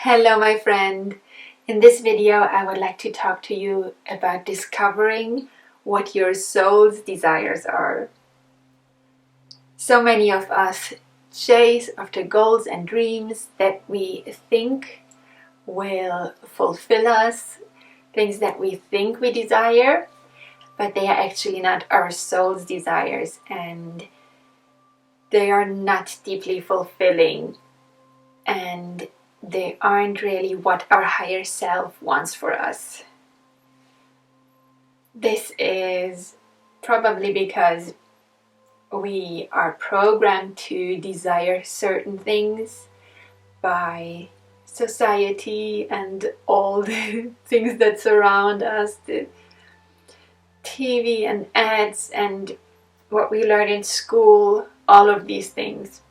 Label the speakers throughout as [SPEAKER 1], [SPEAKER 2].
[SPEAKER 1] Hello my friend. In this video I would like to talk to you about discovering what your soul's desires are. So many of us chase after goals and dreams that we think will fulfill us, things that we think we desire, but they are actually not our soul's desires and they are not deeply fulfilling, and they aren't really what our higher self wants for us. This is probably because we are programmed to desire certain things by society and all the things that surround us, the TV and ads and what we learn in school, all of these things.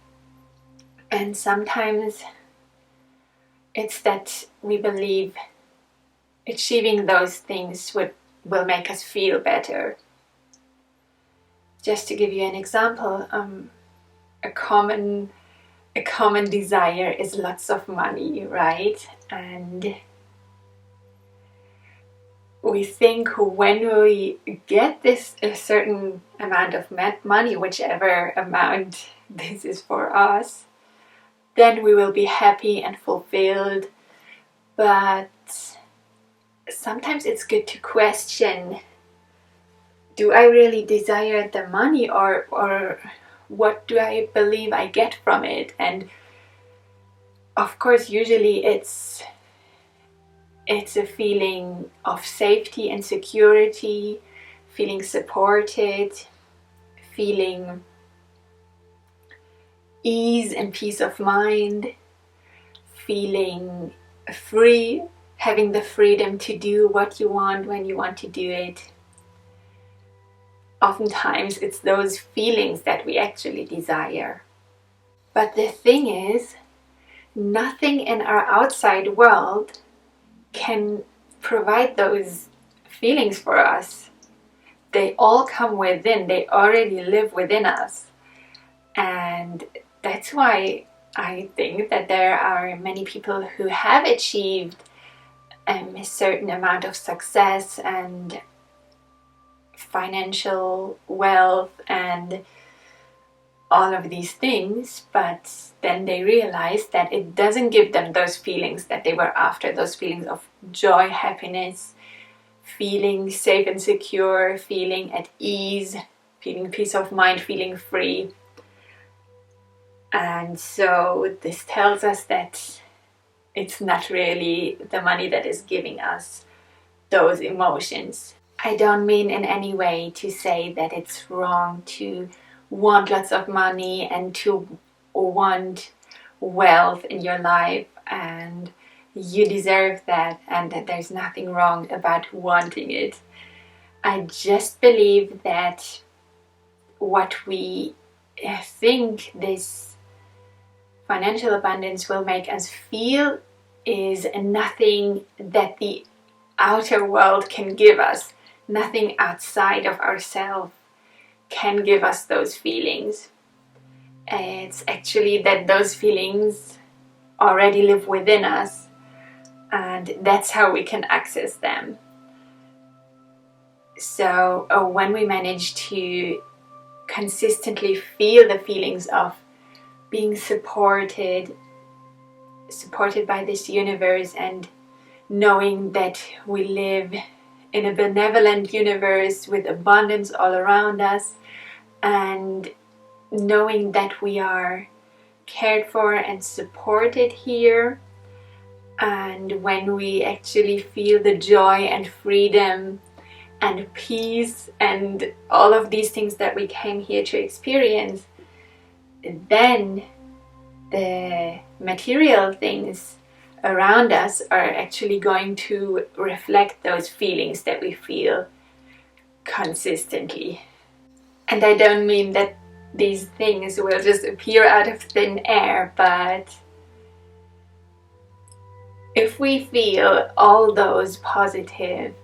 [SPEAKER 1] And sometimes it's that we believe achieving those things will make us feel better. Just to give you an example, a common desire is lots of money, right? And we think when we get a certain amount of money, whichever amount this is for us, then we will be happy and fulfilled. But sometimes it's good to question, do I really desire the money or what do I believe I get from it? And of course usually it's a feeling of safety and security, feeling supported, feeling ease and peace of mind, feeling free, having the freedom to do what you want when you want to do it. Oftentimes it's those feelings that we actually desire. But the thing is, nothing in our outside world can provide those feelings for us. They all come within, they already live within us. And that's why I think that there are many people who have achieved a certain amount of success and financial wealth and all of these things, but then they realize that it doesn't give them those feelings that they were after, those feelings of joy, happiness, feeling safe and secure, feeling at ease, feeling peace of mind, feeling free. And so this tells us that it's not really the money that is giving us those emotions. I don't mean in any way to say that it's wrong to want lots of money and to want wealth in your life, and you deserve that, and that there's nothing wrong about wanting it. I just believe that what we think this financial abundance will make us feel is nothing that the outer world can give us. Nothing outside of ourselves can give us those feelings. It's actually that those feelings already live within us, and that's how we can access them. So when we manage to consistently feel the feelings of being supported by this universe, and knowing that we live in a benevolent universe with abundance all around us, and knowing that we are cared for and supported here, and when we actually feel the joy and freedom and peace and all of these things that we came here to experience, then the material things around us are actually going to reflect those feelings that we feel consistently. And I don't mean that these things will just appear out of thin air, but if we feel all those positive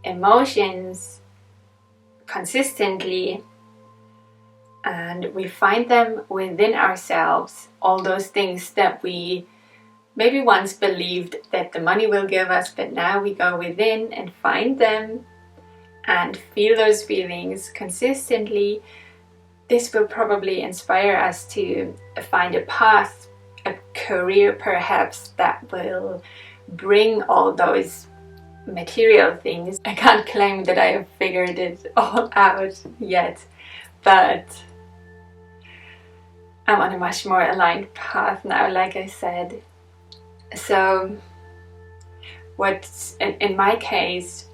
[SPEAKER 1] emotions consistently, and we find them within ourselves, all those things that we maybe once believed that the money will give us, but now we go within and find them and feel those feelings consistently. This will probably inspire us to find a path, a career perhaps, that will bring all those material things. I can't claim that I have figured it all out yet, but I'm on a much more aligned path now, like I said. So what, in my case,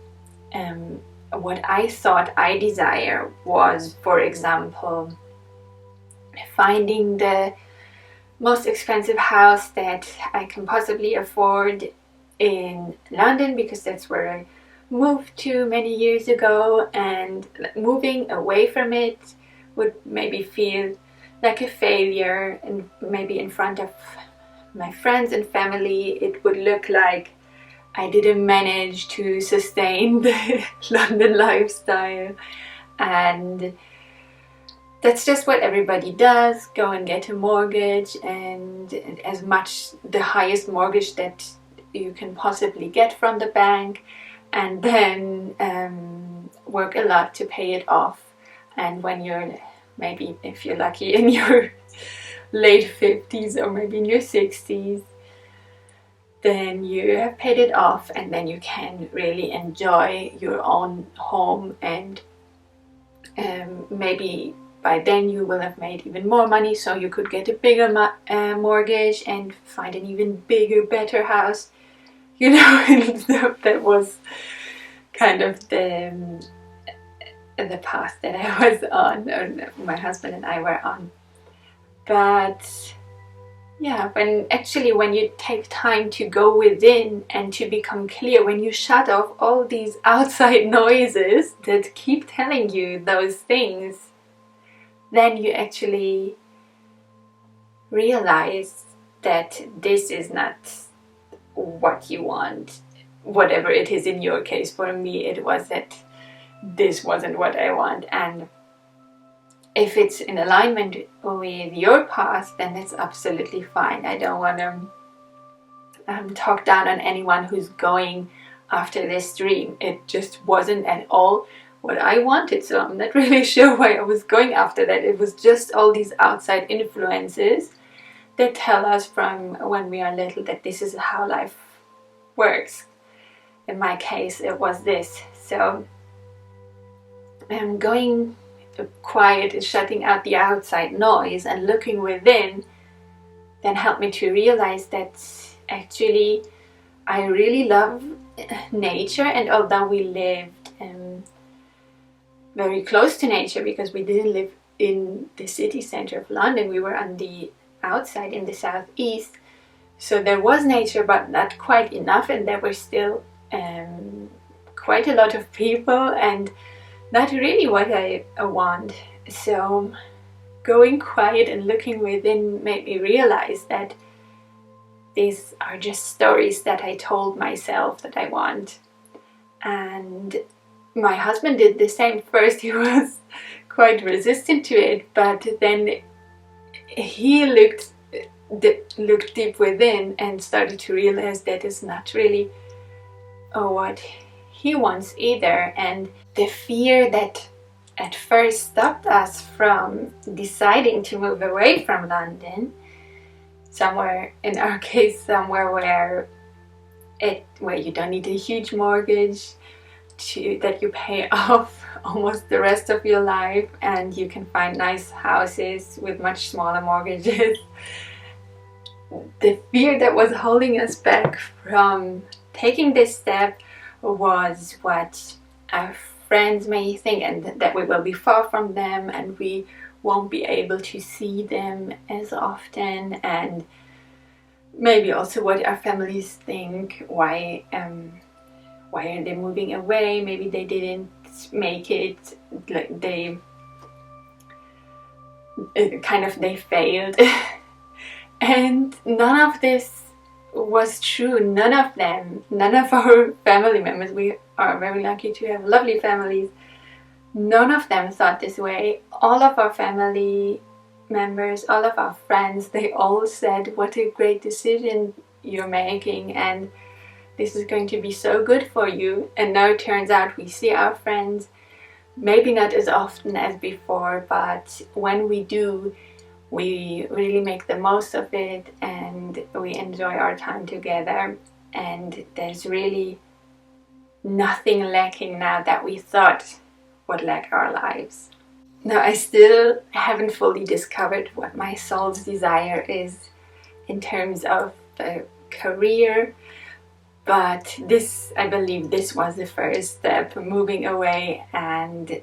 [SPEAKER 1] what I thought I desire was, for example, finding the most expensive house that I can possibly afford in London, because that's where I moved to many years ago, and moving away from it would maybe feel like a failure, and maybe in front of my friends and family it would look like I didn't manage to sustain the London lifestyle. And that's just what everybody does, go and get a mortgage, and as much, the highest mortgage that you can possibly get from the bank, and then work a lot to pay it off. And when you're, maybe if you're lucky, in your late 50s or maybe in your 60s, then you have paid it off, and then you can really enjoy your own home, and maybe by then you will have made even more money, so you could get a bigger mortgage and find an even bigger, better house. You know, that was kind of the path that I was on, or my husband and I were on. But yeah, when you take time to go within and to become clear, when you shut off all these outside noises that keep telling you those things, then you actually realize that this is not what you want. Whatever it is in your case, for me it was that this wasn't what I want. And if it's in alignment with your path, then that's absolutely fine. I don't want to talk down on anyone who's going after this dream. It just wasn't at all what I wanted, so I'm not really sure why I was going after that. It was just all these outside influences that tell us from when we are little that this is how life works. In my case, it was this. So going quiet and shutting out the outside noise and looking within then helped me to realize that actually I really love nature. And although we lived very close to nature, because we didn't live in the city center of London, we were on the outside in the southeast, so there was nature but not quite enough, and there were still quite a lot of people and not really what I want. So going quiet and looking within made me realize that these are just stories that I told myself that I want. And my husband did the same. First he was quite resistant to it, but then he looked deep within and started to realize that it's not really what he wants either. And the fear that at first stopped us from deciding to move away from London, somewhere, in our case, somewhere where you don't need a huge mortgage that you pay off almost the rest of your life, and you can find nice houses with much smaller mortgages. The fear that was holding us back from taking this step was what our friends may think, and that we will be far from them and we won't be able to see them as often, and maybe also what our families think. Why are they moving away? Maybe they didn't make it, like they failed. And none of this was true. None of our family members, we are very lucky to have lovely families, none of them thought this way. All of our family members, all of our friends, they all said what a great decision you're making, and this is going to be so good for you. And now it turns out we see our friends, maybe not as often as before, but when we do, we really make the most of it and we enjoy our time together, and there's really nothing lacking now that we thought would lack our lives. Now, I still haven't fully discovered what my soul's desire is in terms of the career, but I believe this was the first step, moving away, and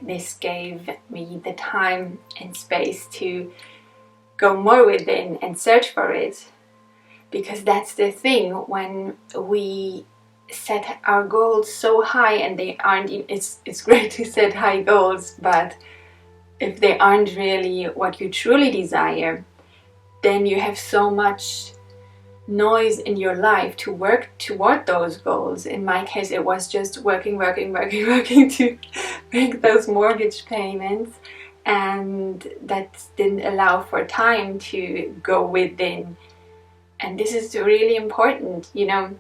[SPEAKER 1] this gave me the time and space to go more within and search for it. Because that's the thing, when we set our goals so high, and they aren't, it's great to set high goals, but if they aren't really what you truly desire, then you have so much noise in your life to work toward those goals. In my case, it was just working to make those mortgage payments, and that didn't allow for time to go within. And this is really important, you know.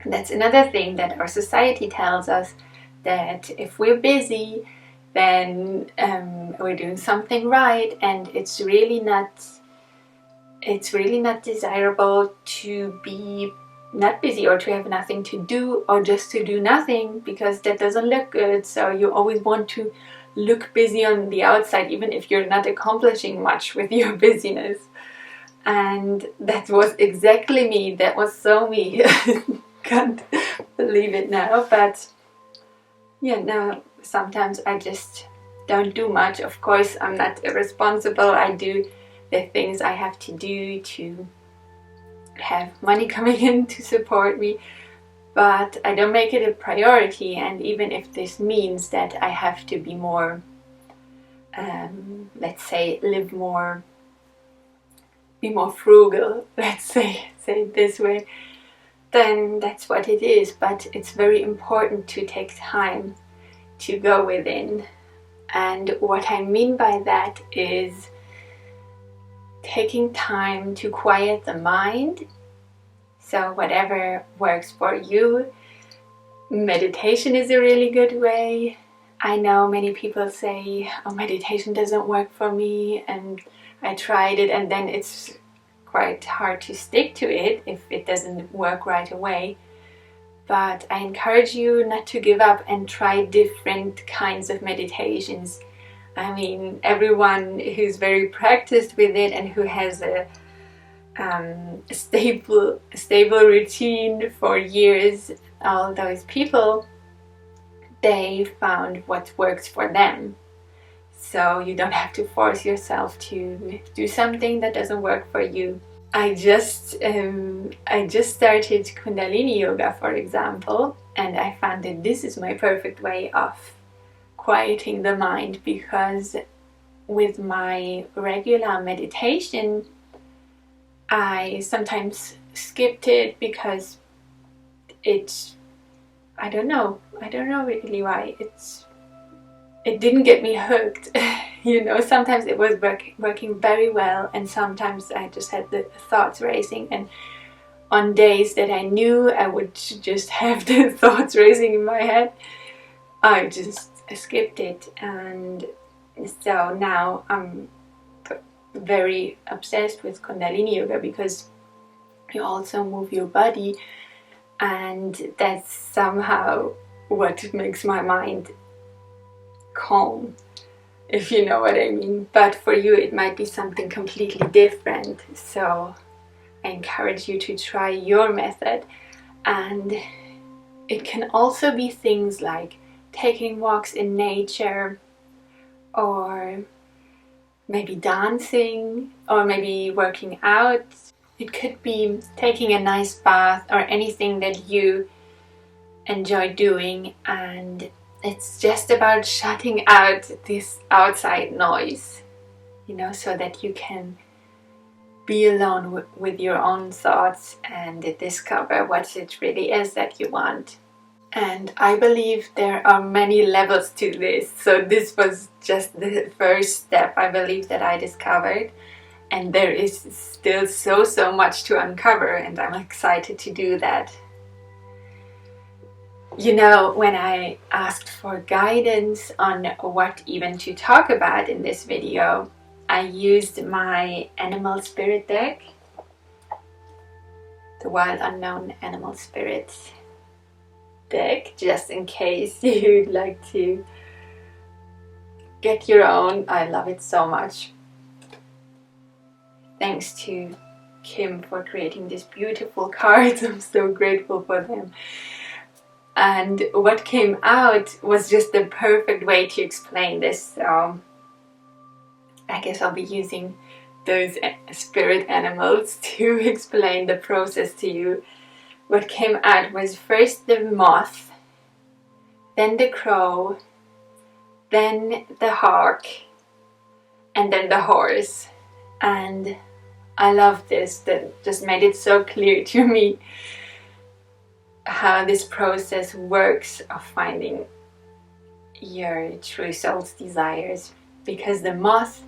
[SPEAKER 1] That's another thing that our society tells us, that if we're busy, then we're doing something right, and it's really not desirable to be not busy, or to have nothing to do, or just to do nothing, because that doesn't look good. So you always want to look busy on the outside, even if you're not accomplishing much with your busyness. And that was exactly me. That was so me. Can't believe it now, but yeah, now sometimes I just don't do much. Of course, I'm not irresponsible. I do the things I have to do to have money coming in to support me, but I don't make it a priority. And even if this means that I have to be more, let's say, be more frugal, let's say it this way, then that's what it is. But it's very important to take time to go within. And what I mean by that is taking time to quiet the mind. So whatever works for you. Meditation is a really good way. I know many people say, oh, meditation doesn't work for me, and I tried it, and then it's quite hard to stick to it if it doesn't work right away. But I encourage you not to give up and try different kinds of meditations. I mean, everyone who's very practiced with it and who has a stable routine for years, all those people, they found what works for them. So you don't have to force yourself to do something that doesn't work for you. I just started Kundalini yoga, for example, and I found that this is my perfect way of quieting the mind, because with my regular meditation, I sometimes skipped it because I don't know really why. It didn't get me hooked. You know, sometimes it was working very well, and sometimes I just had the thoughts racing, and on days that I knew I would just have the thoughts racing in my head, I just skipped it. And so now I'm very obsessed with Kundalini yoga, because you also move your body, and that's somehow what makes my mind calm, if you know what I mean. But for you it might be something completely different, so I encourage you to try your method. And it can also be things like taking walks in nature, or maybe dancing, or maybe working out. It could be taking a nice bath, or anything that you enjoy doing, and it's just about shutting out this outside noise, you know, so that you can be alone with your own thoughts and discover what it really is that you want. And I believe there are many levels to this, so this was just the first step I believe that I discovered. And there is still so much to uncover, and I'm excited to do that. You know, when I asked for guidance on what even to talk about in this video, I used my animal spirit deck, the Wild Unknown Animal Spirit deck, just in case you'd like to get your own. I love it so much. Thanks to Kim for creating these beautiful cards. I'm so grateful for them. And what came out was just the perfect way to explain this. So I guess I'll be using those spirit animals to explain the process to you. What came out was first the moth, then the crow, then the hawk, and then the horse. And I love this. That just made it so clear to me how this process works of finding your true soul's desires. Because the moth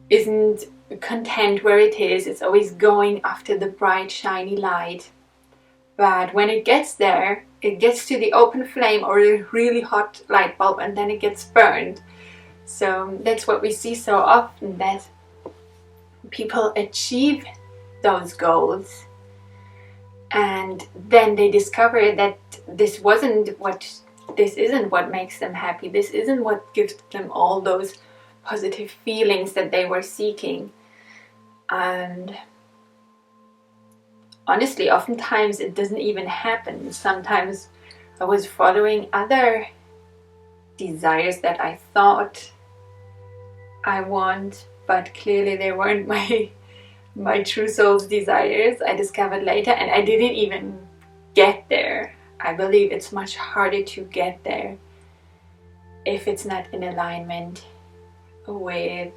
[SPEAKER 1] isn't content where it is, it's always going after the bright shiny light. But when it gets there, it gets to the open flame or the really hot light bulb, and then it gets burned. So that's what we see so often, that people achieve those goals and then they discover that this isn't what makes them happy. This isn't what gives them all those positive feelings that they were seeking. And honestly, oftentimes it doesn't even happen. Sometimes I was following other desires that I thought I want, but clearly they weren't my true soul's desires. I discovered later, and I didn't even get there. I believe it's much harder to get there if it's not in alignment with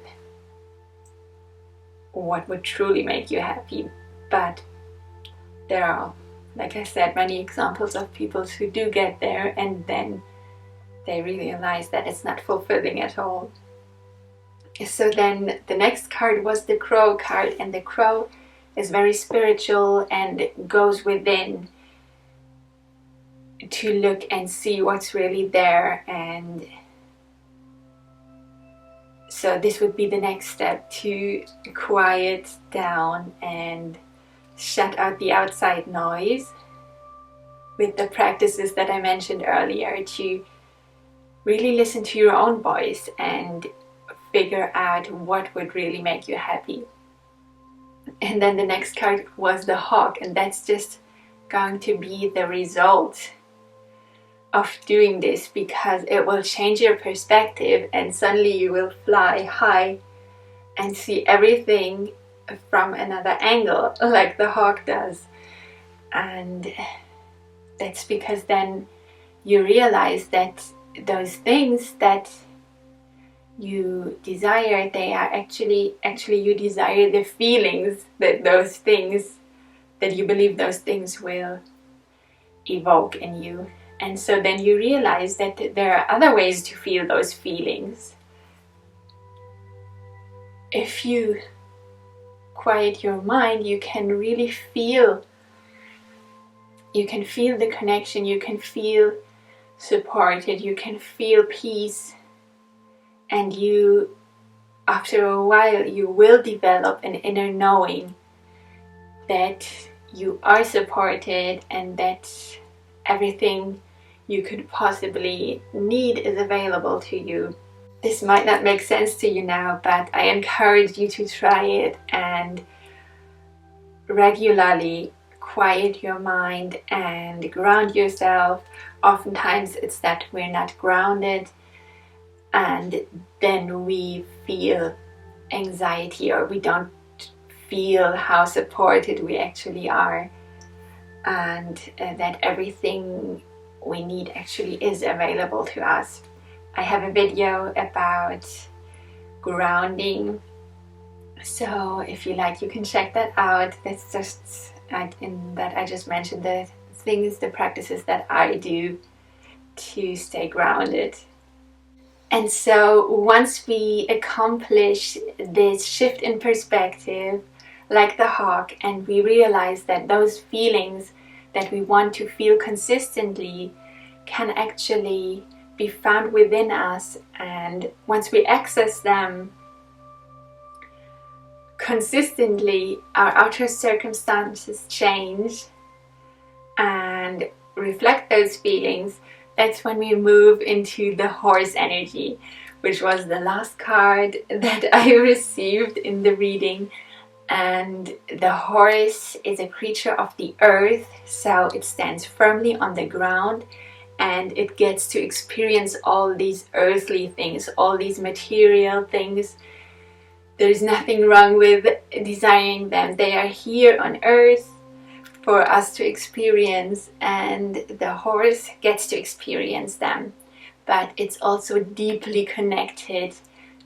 [SPEAKER 1] what would truly make you happy. But there are, like I said, many examples of people who do get there and then they realize that it's not fulfilling at all. So then the next card was the crow card, and the crow is very spiritual and goes within to look and see what's really there. And so this would be the next step, to quiet down and shut out the outside noise with the practices that I mentioned earlier, to really listen to your own voice and figure out what would really make you happy. And then the next card was the hawk, and that's just going to be the result of doing this, because it will change your perspective and suddenly you will fly high and see everything from another angle, like the hawk does. And that's because then you realize that those things that you desire, they are actually you desire the feelings that those things, that you believe those things will evoke in you. And so then you realize that there are other ways to feel those feelings. If you quiet your mind, you can really feel, you can feel the connection, you can feel supported, you can feel peace. And you, after a while, you will develop an inner knowing that you are supported and that everything you could possibly need is available to you. This might not make sense to you now, but I encourage you to try it and regularly quiet your mind and ground yourself. Oftentimes it's that we're not grounded, and then we feel anxiety, or we don't feel how supported we actually are, and that everything we need actually is available to us. I have a video about grounding, so if you like, you can check that out. That's just in that I just mentioned the things, the practices that I do to stay grounded. And so once we accomplish this shift in perspective, like the hawk, and we realize that those feelings that we want to feel consistently can actually be found within us, and once we access them consistently, our outer circumstances change and reflect those feelings. That's when we move into the horse energy, which was the last card that I received in the reading. And the horse is a creature of the earth, so it stands firmly on the ground and it gets to experience all these earthly things, all these material things. There's nothing wrong with desiring them. They are here on earth for us to experience, and the horse gets to experience them. But it's also deeply connected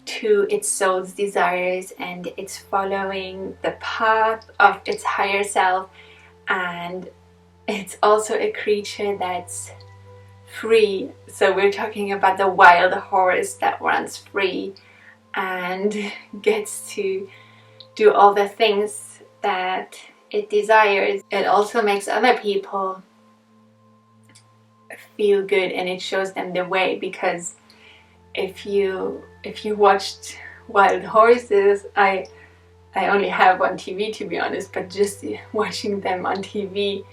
[SPEAKER 1] to its soul's desires, and it's following the path of its higher self, and it's also a creature that's free. So we're talking about the wild horse that runs free and gets to do all the things that it desires. It also makes other people feel good, and it shows them the way, because if you watched wild horses, I only have on TV, to be honest, but just watching them on TV,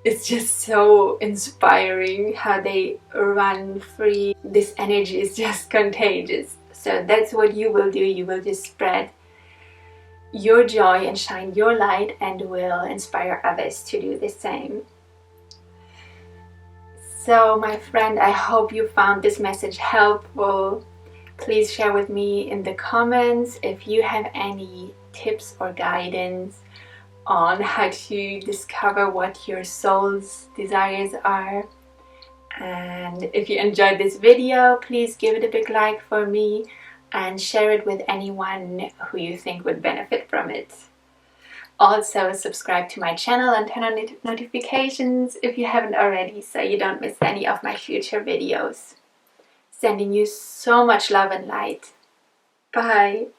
[SPEAKER 1] it's just so inspiring how they run free. This energy is just contagious. So that's what you will do. You will just spread your joy and shine your light, and will inspire others to do the same. So my friend, I hope you found this message helpful. Please share with me in the comments if you have any tips or guidance on how to discover what your soul's desires are. And if you enjoyed this video, please give it a big like for me and share it with anyone who you think would benefit from it. Also, subscribe to my channel and turn on notifications if you haven't already, so you don't miss any of my future videos. Sending you so much love and light. Bye.